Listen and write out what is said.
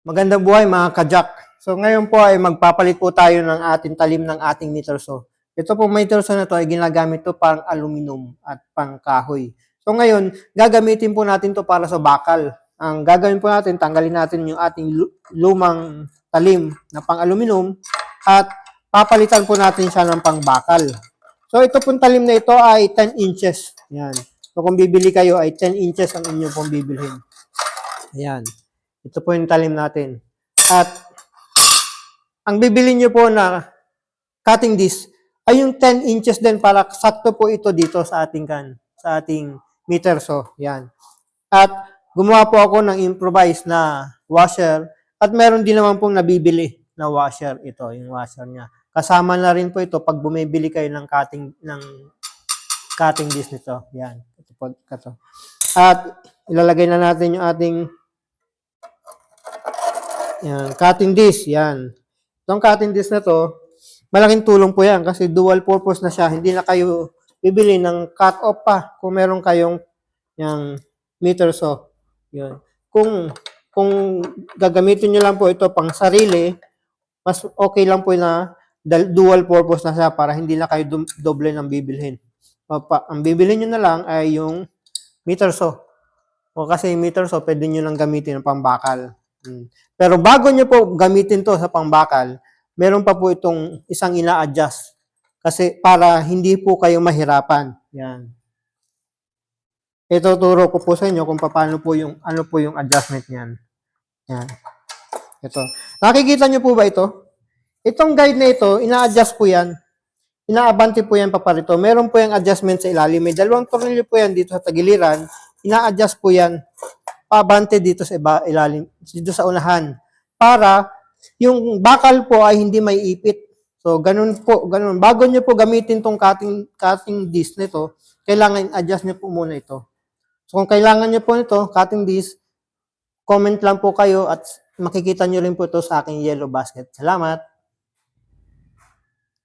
Magandang buhay mga ka-jack. So ngayon po ay magpapalit po tayo ng ating talim ng ating meter saw. Ito po meter saw na to ay ginagamit to pang aluminum at pang kahoy. So ngayon, gagamitin po natin to para sa bakal. Ang gagawin po natin, tanggalin natin yung ating lumang talim na pang aluminum at papalitan po natin siya ng pang bakal. So ito pong talim na ito ay 10 inches. Yan. So kung bibili kayo ay 10 inches ang inyong pong bibilhin. Ayan. Ito po yung talim natin. At ang bibili nyo po na cutting disc ay yung 10 inches din para sakto po ito dito sa ating meter saw. Yan. At gumawa po ako ng improvised na washer at meron din naman pong nabibili na washer ito, yung washer niya. Kasama na rin po ito pag bumibili kayo ng cutting disc nito. Yan. Ito po, ito. At ilalagay na natin yung ating yan, cutting disc, yan. Itong cutting disc na to, malaking tulong po yan kasi dual purpose na siya. Hindi na kayo bibili ng cut-off pa kung meron kayong yung meter saw. Yun. Kung gagamitin nyo lang po ito pang sarili, mas okay lang po na dual purpose na siya para hindi na kayo doble ng bibilhin. Ang bibilhin nyo na lang ay yung meter saw. O kasi yung meter saw, pwede nyo lang gamitin ng pambakal. Pero bago nyo po gamitin to sa pangbakal, meron pa po itong isang ina-adjust. Kasi para hindi po kayo mahirapan. Yan. Ito turo ko po sa inyo kung paano po ano po yung adjustment niyan. Yan. Ito. Nakikita nyo po ba ito? Itong guide na ito, ina-adjust po yan. Inaabante po yan paparito. Meron po yung adjustment sa ilalim. May dalawang tornilyo po yan dito sa tagiliran. Ina-adjust po yan pabante dito sa ilalim, dito sa unahan, para yung bakal po ay hindi may ipit. So, ganun po, ganun. Bago nyo po gamitin tong cutting disc nito, kailangan adjust nyo po muna ito. So, kung kailangan nyo po nito, cutting disc, comment lang po kayo at makikita nyo rin po ito sa aking yellow basket. Salamat!